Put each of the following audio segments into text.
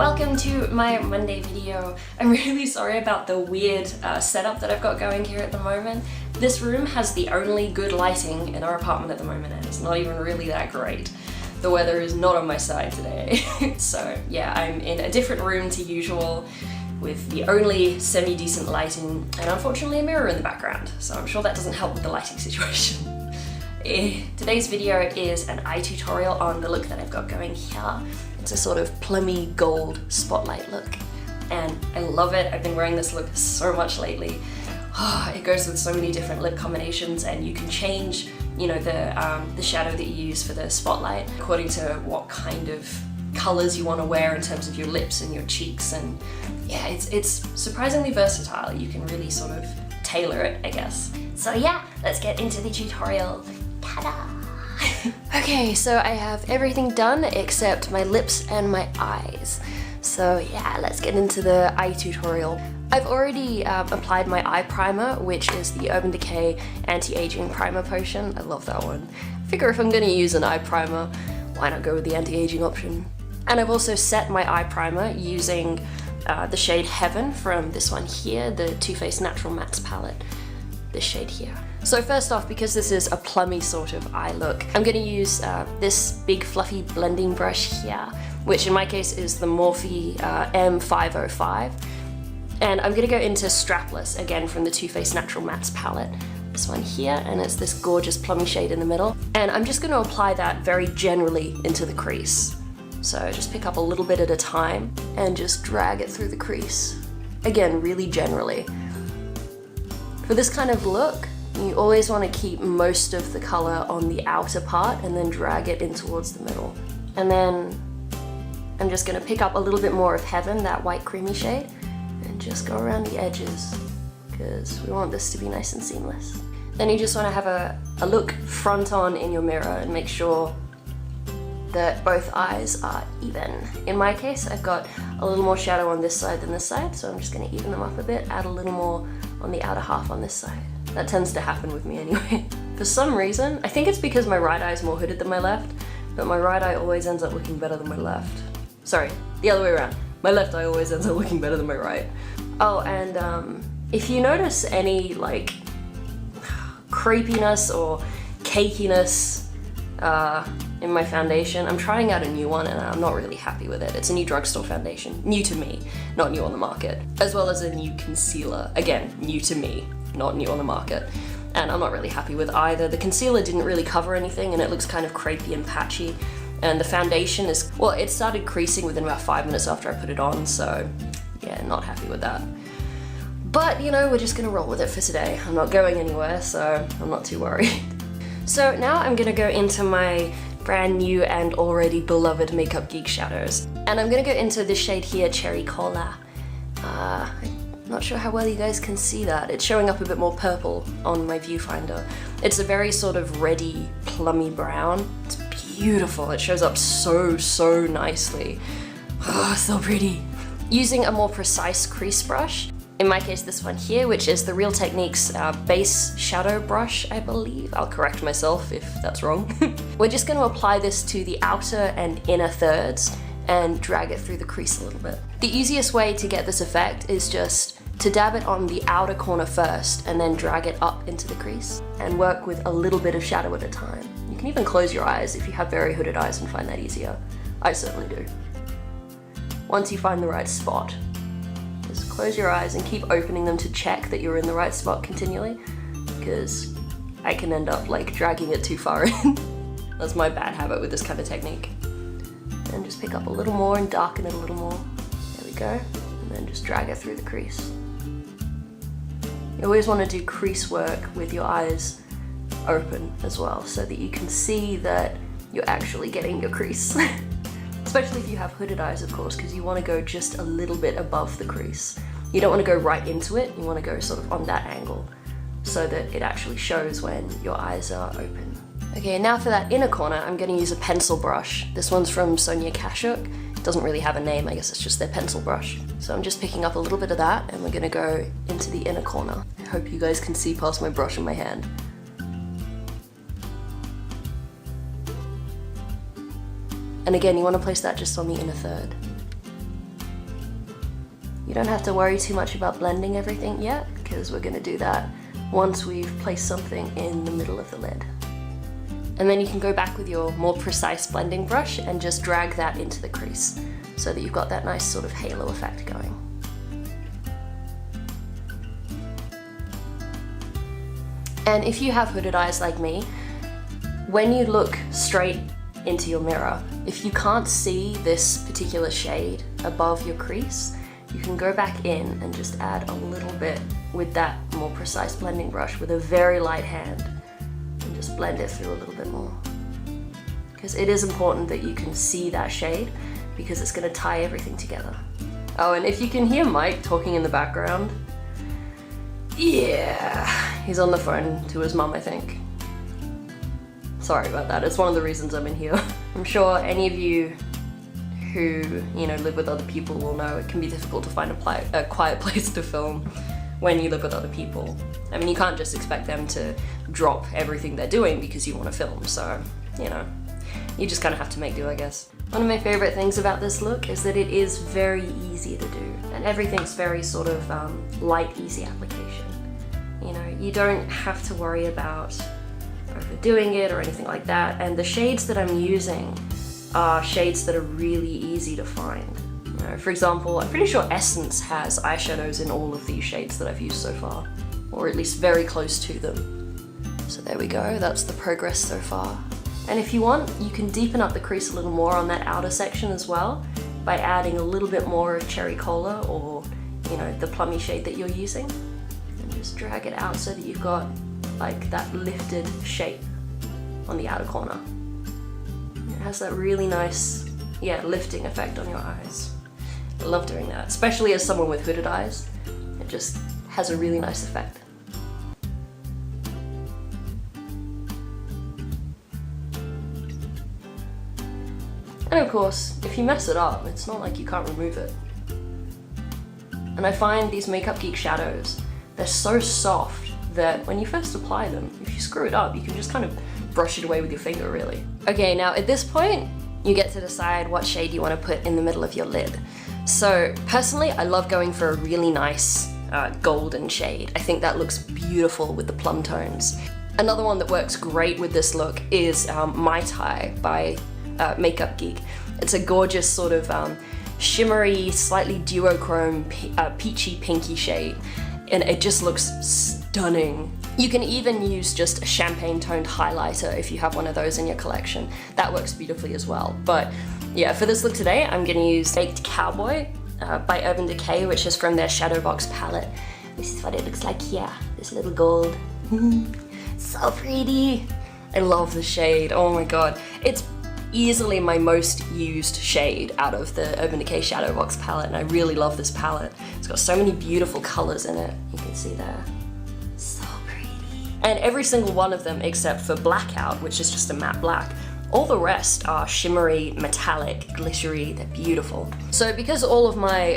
welcome to my Monday video. I'm really sorry about the weird setup that I've got going here at the moment. This room has the only good lighting in our apartment at the moment, and it's not even really that great. The weather is not on my side today. So yeah, I'm in a different room to usual with the only semi-decent lighting and unfortunately a mirror in the background. So I'm sure that doesn't help with the lighting situation. Today's video is an eye tutorial on the look that I've got going here. It's a sort of plummy gold spotlight look, and I love it. I've been wearing this look so much lately. It goes with so many different lip combinations, and you can change, you know, the shadow that you use for the spotlight according to what kind of colors you want to wear in terms of your lips and your cheeks. And yeah, it's surprisingly versatile. You can really sort of tailor it, I guess. So yeah, let's get into the tutorial. Ta-da! Okay, so I have everything done except my lips and my eyes. So yeah, let's get into the eye tutorial. I've already applied my eye primer, which is the Urban Decay Anti-Aging Primer Potion. I love that one. I figure if I'm gonna use an eye primer, why not go with the anti-aging option? And I've also set my eye primer using the shade Heaven from this one here, the Too Faced Natural Mattes palette. This shade here. So first off, because this is a plummy sort of eye look, I'm going to use this big fluffy blending brush here, which in my case is the Morphe M505. And I'm going to go into Strapless, again from the Too Faced Natural Mattes palette. This one here, and it's this gorgeous plummy shade in the middle. And I'm just going to apply that very generally into the crease. So just pick up a little bit at a time and just drag it through the crease. Again, really generally. For this kind of look, you always want to keep most of the color on the outer part and then drag it in towards the middle. And then I'm just going to pick up a little bit more of Heaven, that white creamy shade, and just go around the edges because we want this to be nice and seamless. Then you just want to have a look front on in your mirror and make sure that both eyes are even. In my case, I've got a little more shadow on this side than this side, so I'm just going to even them up a bit, add a little more on the outer half on this side. That tends to happen with me anyway. For some reason, I think it's because my right eye is more hooded than my left, but my right eye always ends up looking better than my left. Sorry, the other way around. My left eye always ends up looking better than my right. Oh, and if you notice any like crepiness or cakiness in my foundation, I'm trying out a new one and I'm not really happy with it. It's a new drugstore foundation, new to me, not new on the market, as well as a new concealer, again, new to me, not new on the market, and I'm not really happy with either. The concealer didn't really cover anything and it looks kind of crepey and patchy, and the foundation is, well, it started creasing within about 5 minutes after I put it on, so yeah, not happy with that. But, you know, we're just gonna roll with it for today. I'm not going anywhere, so I'm not too worried. So now I'm gonna go into my brand new and already beloved Makeup Geek shadows. And I'm gonna go into this shade here, Cherry Cola. I'm not sure how well you guys can see that. It's showing up a bit more purple on my viewfinder. It's a very sort of reddy, plummy brown. It's beautiful. It shows up so nicely. Oh, so pretty. Using a more precise crease brush, in my case this one here, which is the Real Techniques base shadow brush, I believe. I'll correct myself if that's wrong. We're just going to apply this to the outer and inner thirds and drag it through the crease a little bit. The easiest way to get this effect is just to dab it on the outer corner first and then drag it up into the crease and work with a little bit of shadow at a time. You can even close your eyes if you have very hooded eyes and find that easier. I certainly do. Once you find the right spot, just close your eyes and keep opening them to check that you're in the right spot continually, because I can end up like dragging it too far in. That's my bad habit with this kind of technique. And just pick up a little more and darken it a little more. There we go. And then just drag it through the crease. You always want to do crease work with your eyes open as well, so that you can see that you're actually getting your crease. Especially if you have hooded eyes, of course, because you want to go just a little bit above the crease. You don't want to go right into it, you want to go sort of on that angle, so that it actually shows when your eyes are open. Okay, now for that inner corner, I'm going to use a pencil brush. This one's from Sonia Kashuk. It doesn't really have a name, I guess it's just their pencil brush. So I'm just picking up a little bit of that, and we're going to go into the inner corner. I hope you guys can see past my brush in my hand. And again, you want to place that just on the inner third. You don't have to worry too much about blending everything yet, because we're gonna do that once we've placed something in the middle of the lid. And then you can go back with your more precise blending brush and just drag that into the crease so that you've got that nice sort of halo effect going. And if you have hooded eyes like me, when you look straight into your mirror, if you can't see this particular shade above your crease, you can go back in and just add a little bit with that more precise blending brush with a very light hand. Just blend it through a little bit more. Because it is important that you can see that shade because it's going to tie everything together. Oh, and if you can hear Mike talking in the background, yeah, he's on the phone to his mum, I think. Sorry about that, it's one of the reasons I'm in here. I'm sure any of you who, you know, live with other people will know it can be difficult to find a quiet place to film when you live with other people. I mean, you can't just expect them to drop everything they're doing because you want to film, so, you know, you just kind of have to make do, I guess. One of my favorite things about this look is that it is very easy to do, and everything's very sort of light, easy application. You know, you don't have to worry about overdoing it or anything like that, and the shades that I'm using are shades that are really easy to find. For example, I'm pretty sure Essence has eyeshadows in all of these shades that I've used so far, or at least very close to them. So there we go, that's the progress so far. And if you want, you can deepen up the crease a little more on that outer section as well by adding a little bit more of Cherry Cola or, you know, the plummy shade that you're using. And just drag it out so that you've got like that lifted shape on the outer corner. It has that really nice, yeah, lifting effect on your eyes. I love doing that, especially as someone with hooded eyes. It just has a really nice effect. And of course, if you mess it up, it's not like you can't remove it. And I find these Makeup Geek shadows, they're so soft that when you first apply them, if you screw it up, you can just kind of brush it away with your finger, really. Okay, now at this point, you get to decide what shade you want to put in the middle of your lid. So personally, I love going for a really nice golden shade. I think that looks beautiful with the plum tones. Another one that works great with this look is My Tai by Makeup Geek. It's a gorgeous sort of shimmery, slightly duochrome, peachy pinky shade, and it just looks stunning. You can even use just a champagne toned highlighter if you have one of those in your collection. That works beautifully as well. But yeah, for this look today, I'm gonna use Baked Cowboy by Urban Decay, which is from their Shadow Box palette. This is what it looks like here, this little gold. So pretty. I love the shade, oh my god. It's easily my most used shade out of the Urban Decay Shadow Box palette, and I really love this palette. It's got so many beautiful colors in it, you can see there. So pretty. And every single one of them except for Blackout, which is just a matte black, all the rest are shimmery, metallic, glittery, they're beautiful. So because all of my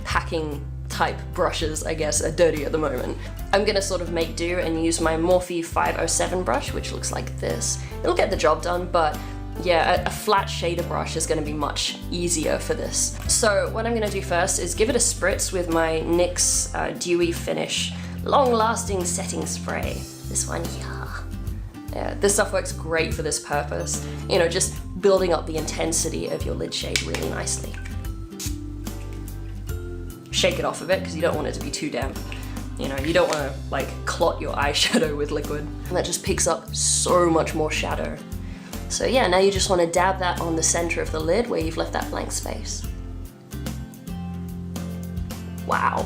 packing type brushes, I guess, are dirty at the moment, I'm gonna sort of make do and use my Morphe 507 brush, which looks like this. It'll get the job done, but yeah, a flat shader brush is gonna be much easier for this. So what I'm gonna do first is give it a spritz with my NYX Dewy Finish Long Lasting Setting Spray. This one here. Yeah, this stuff works great for this purpose. You know, just building up the intensity of your lid shade really nicely. Shake it off a bit because you don't want it to be too damp. You know, you don't want to like clot your eyeshadow with liquid. And that just picks up so much more shadow. So yeah, now you just want to dab that on the center of the lid where you've left that blank space. Wow.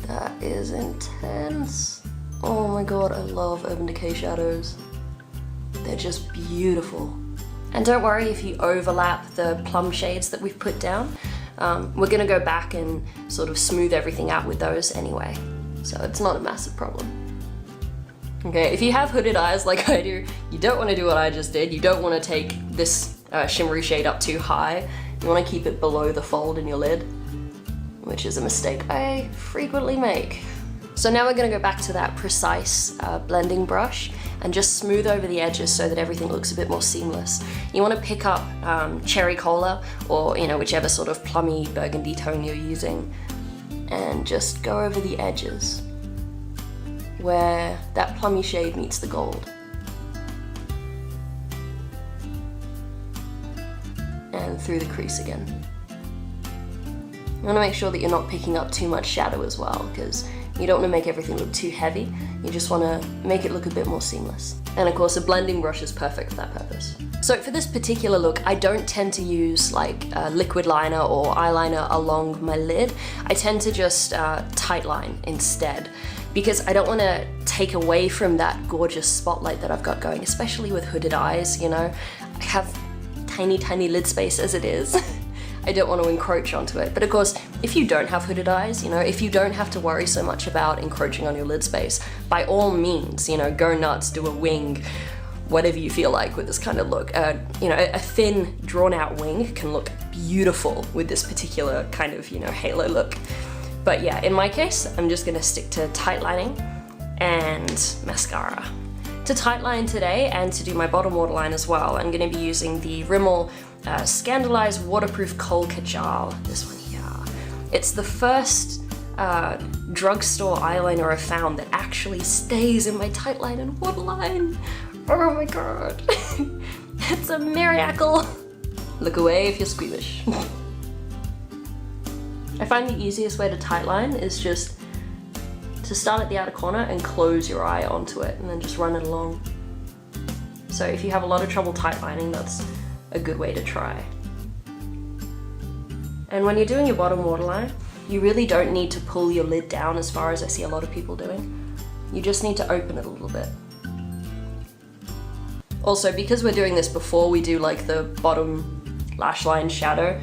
That is intense. Oh my god, I love Urban Decay shadows. They're just beautiful. And don't worry if you overlap the plum shades that we've put down. We're gonna go back and sort of smooth everything out with those anyway. So it's not a massive problem. Okay, if you have hooded eyes like I do, you don't want to do what I just did. You don't want to take this shimmery shade up too high. You want to keep it below the fold in your lid, which is a mistake I frequently make. So now we're going to go back to that precise blending brush, and just smooth over the edges so that everything looks a bit more seamless. You want to pick up cherry cola, or whichever sort of plummy burgundy tone you're using, and just go over the edges where that plummy shade meets the gold. And through the crease again. You want to make sure that you're not picking up too much shadow as well, because you don't want to make everything look too heavy. You just want to make it look a bit more seamless. And of course, a blending brush is perfect for that purpose. So for this particular look, I don't tend to use like a liquid liner or eyeliner along my lid. I tend to just tight line instead, because I don't want to take away from that gorgeous spotlight that I've got going, especially with hooded eyes, I have tiny lid space as it is. I don't want to encroach onto it. But of course, if you don't have hooded eyes, if you don't have to worry so much about encroaching on your lid space, by all means, go nuts, do a wing, whatever you feel like with this kind of look. A thin, drawn out wing can look beautiful with this particular kind of, halo look. But yeah, in my case, I'm just gonna stick to tight lining and mascara. To tight line today and to do my bottom waterline as well, I'm gonna be using the Rimmel Scandalized Waterproof Kohl Kajal, this one here. It's the first drugstore eyeliner I've found that actually stays in my tight line and waterline. Oh my god. It's a miracle. Look away if you're squeamish. I find the easiest way to tight line is just to start at the outer corner and close your eye onto it and then just run it along. So if you have a lot of trouble tight lining, that's a good way to try. And when you're doing your bottom waterline, you really don't need to pull your lid down as far as I see a lot of people doing. You just need to open it a little bit. Also, because we're doing this before we do like the bottom lash line shadow,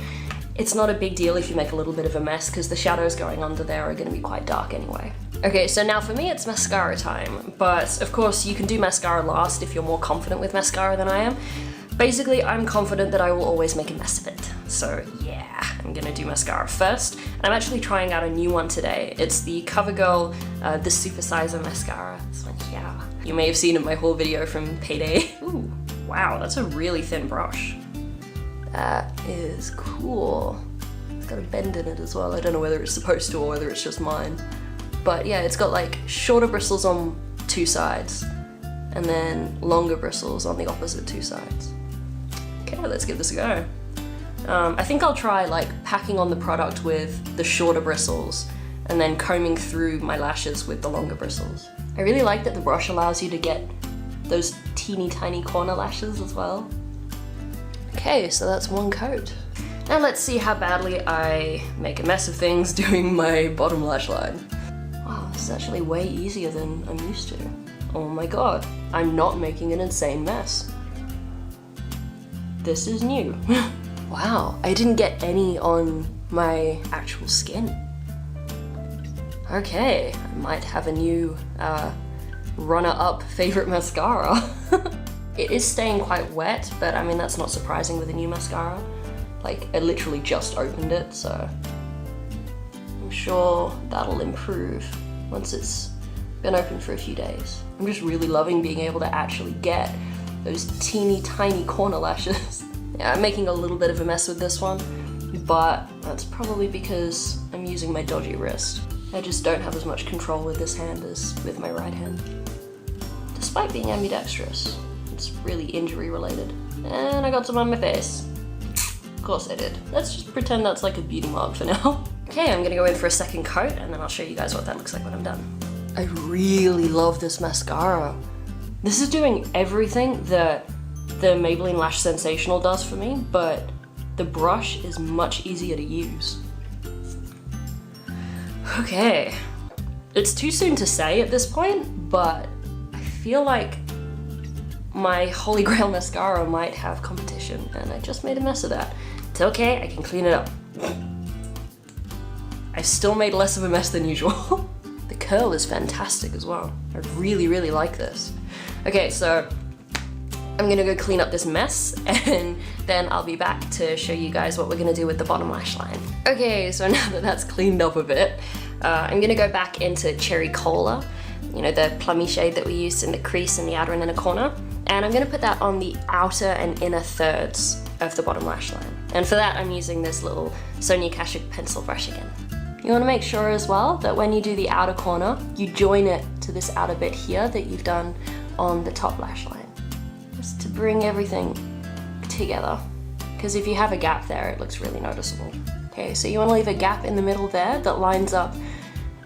it's not a big deal if you make a little bit of a mess, because the shadows going under there are going to be quite dark anyway. Okay, so now for me it's mascara time, but of course you can do mascara last if you're more confident with mascara than I am. Basically, I'm confident that I will always make a mess of it. So yeah, I'm gonna do mascara first. And I'm actually trying out a new one today. It's the Covergirl, the Supersizer mascara. This one here. You may have seen in my haul video from Payday. Ooh, wow, that's a really thin brush. That is cool. It's got a bend in it as well. I don't know whether it's supposed to or whether it's just mine. But yeah, it's got like shorter bristles on two sides and then longer bristles on the opposite two sides. Okay, let's give this a go. I think I'll try like packing on the product with the shorter bristles and then combing through my lashes with the longer bristles. I really like that the brush allows you to get those teeny tiny corner lashes as well. Okay, so that's one coat. Now let's see how badly I make a mess of things doing my bottom lash line. Wow, this is actually way easier than I'm used to. Oh my god, I'm not making an insane mess. This is new. Wow, I didn't get any on my actual skin. Okay, I might have a new runner-up favorite mascara. It is staying quite wet, but I mean that's not surprising with a new mascara. Like, I literally just opened it, so I'm sure that'll improve once it's been open for a few days. I'm just really loving being able to actually get those teeny tiny corner lashes. Yeah, I'm making a little bit of a mess with this one, but that's probably because I'm using my dodgy wrist. I just don't have as much control with this hand as with my right hand. Despite being ambidextrous, it's really injury related. And I got some on my face. Of course I did. Let's just pretend that's like a beauty mark for now. Okay, I'm gonna go in for a second coat and then I'll show you guys what that looks like when I'm done. I really love this mascara. This is doing everything that the Maybelline Lash Sensational does for me, but the brush is much easier to use. Okay, it's too soon to say at this point, but I feel like my Holy Grail mascara might have competition, and I just made a mess of that. It's okay, I can clean it up. I still made less of a mess than usual. The curl is fantastic as well. I really, really like this. Okay, so I'm gonna go clean up this mess and then I'll be back to show you guys what we're gonna do with the bottom lash line. Okay, so now that that's cleaned up a bit, I'm gonna go back into Cherry Cola you know, the plummy shade that we used in the crease in the outer and inner corner. And I'm gonna put that on the outer and inner thirds of the bottom lash line. And for that, I'm using this little Sonia Kashuk pencil brush again. You wanna make sure as well that when you do the outer corner, you join it to this outer bit here that you've done on the top lash line. Just to bring everything together. Because if you have a gap there, it looks really noticeable. Okay, so you wanna leave a gap in the middle there that lines up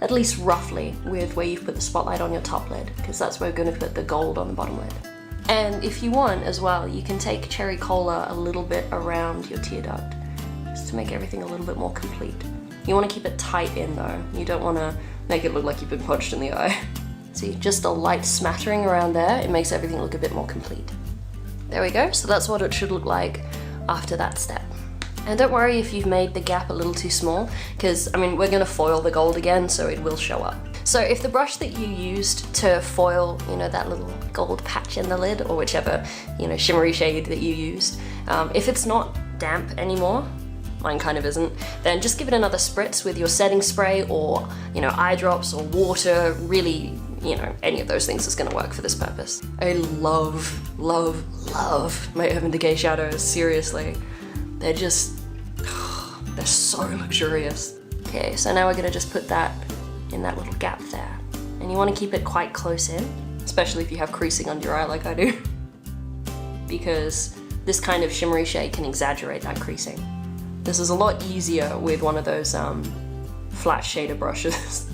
at least roughly with where you've put the spotlight on your top lid, because that's where we're gonna put the gold on the bottom lid. And if you want as well, you can take cherry cola a little bit around your tear duct, just to make everything a little bit more complete. You wanna keep it tight in though. You don't wanna make it look like you've been punched in the eye. See, just a light smattering around there, it makes everything look a bit more complete. There we go, so that's what it should look like after that step. And don't worry if you've made the gap a little too small, because I mean, we're gonna foil the gold again, so it will show up. So if the brush that you used to foil, you know, that little gold patch in the lid, or whichever, you know, shimmery shade that you used, if it's not damp anymore, mine kind of isn't, then just give it another spritz with your setting spray or, you know, eye drops or water. Really, you know, any of those things is gonna work for this purpose. I love, love, love my Urban Decay shadows, seriously. They're just, they're so luxurious. Okay, so now we're gonna just put that in that little gap there. And you wanna keep it quite close in, especially if you have creasing under your eye like I do, because this kind of shimmery shade can exaggerate that creasing. This is a lot easier with one of those flat shader brushes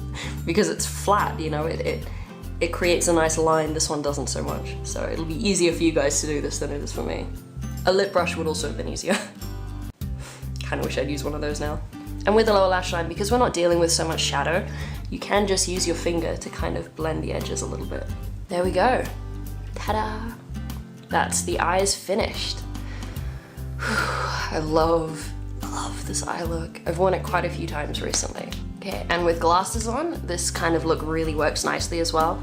because it's flat, you know, it creates a nice line. This one doesn't so much. So it'll be easier for you guys to do this than it is for me. A lip brush would also have been easier. Kinda wish I'd use one of those now. And with the lower lash line, because we're not dealing with so much shadow, you can just use your finger to kind of blend the edges a little bit. There we go. Ta-da! That's the eyes finished. I love this eye look. I've worn it quite a few times recently. Okay, and with glasses on, this kind of look really works nicely as well.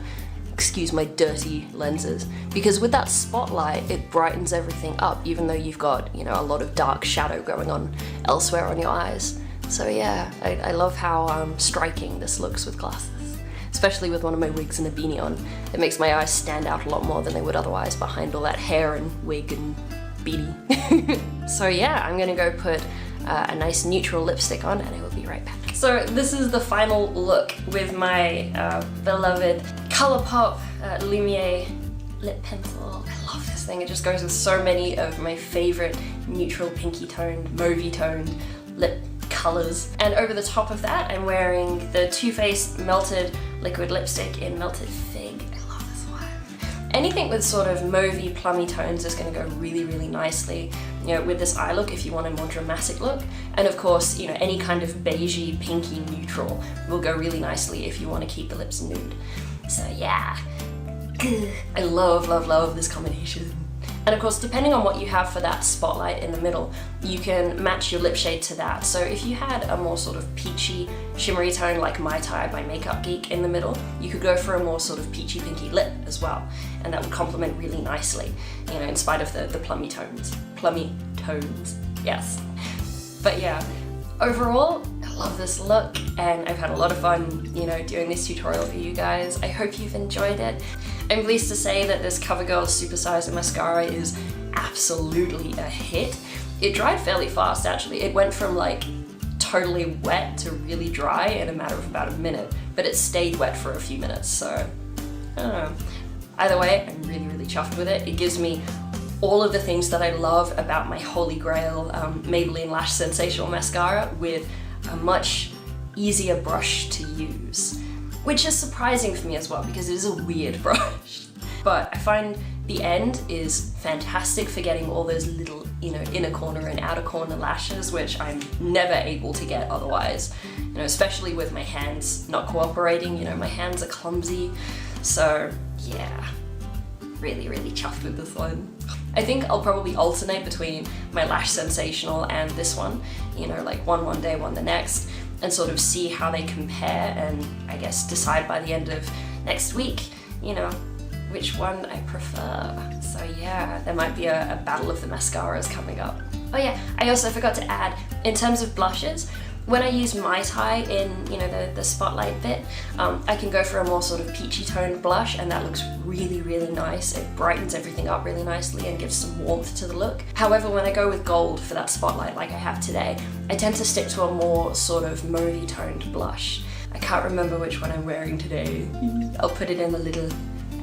Excuse my dirty lenses. Because with that spotlight, it brightens everything up, even though you've got, you know, a lot of dark shadow going on elsewhere on your eyes. So yeah, I love how striking this looks with glasses. Especially with one of my wigs and a beanie on. It makes my eyes stand out a lot more than they would otherwise behind all that hair and wig and beanie. So yeah, I'm gonna go put a nice neutral lipstick on and I will be right back. So this is the final look with my beloved Colourpop Lumiere lip pencil. I love this thing. It just goes with so many of my favorite neutral pinky toned, mauvey toned lip colors. And over the top of that, I'm wearing the Too Faced Melted Liquid Lipstick in Melted Fig. I love this one. Anything with sort of mauvey, plummy tones is gonna go really, really nicely, you know, with this eye look if you want a more dramatic look. And of course, you know, any kind of beigey, pinky neutral will go really nicely if you want to keep the lips nude. So yeah, I love, love, love this combination. And of course, depending on what you have for that spotlight in the middle, you can match your lip shade to that. So if you had a more sort of peachy, shimmery tone like My Tai by Makeup Geek in the middle, you could go for a more sort of peachy, pinky lip as well. And that would complement really nicely, you know, in spite of the plummy tones. Plummy tones, yes. But yeah, overall, I love this look and I've had a lot of fun, you know, doing this tutorial for you guys. I hope you've enjoyed it. I'm pleased to say that this Covergirl Supersizer Mascara is absolutely a hit. It dried fairly fast actually. It went from like totally wet to really dry in a matter of about a minute, but it stayed wet for a few minutes, so I don't know. Either way, I'm really, really chuffed with it. It gives me all of the things that I love about my holy grail Maybelline Lash Sensational Mascara with a much easier brush to use. Which is surprising for me as well because it is a weird brush. But I find the end is fantastic for getting all those little, you know, inner corner and outer corner lashes, which I'm never able to get otherwise. You know, especially with my hands not cooperating, you know, my hands are clumsy. So yeah, really, really chuffed with this one. I think I'll probably alternate between my Lash Sensational and this one, you know, like one day, one the next, and sort of see how they compare and I guess decide by the end of next week, you know, which one I prefer. So yeah, there might be a battle of the mascaras coming up. Oh yeah, I also forgot to add, in terms of blushes, When I use Mai Tai in, you know, the spotlight bit, I can go for a more sort of peachy toned blush, and that looks really, really nice. It brightens everything up really nicely and gives some warmth to the look. However, when I go with gold for that spotlight like I have today, I tend to stick to a more sort of mauvey toned blush. I can't remember which one I'm wearing today. I'll put it in the little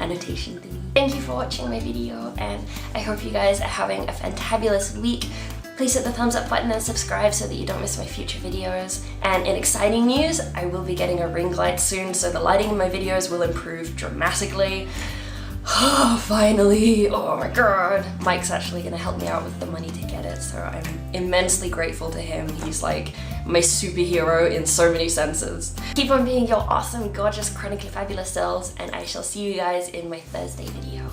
annotation thingy. Thank you for watching my video, and I hope you guys are having a fantabulous week. Please hit the thumbs up button and subscribe so that you don't miss my future videos. And in exciting news, I will be getting a ring light soon, so the lighting in my videos will improve dramatically. Oh, finally! Oh my god! Mike's actually gonna help me out with the money to get it, so I'm immensely grateful to him. He's like my superhero in so many senses. Keep on being your awesome, gorgeous, chronically fabulous selves, and I shall see you guys in my Thursday video.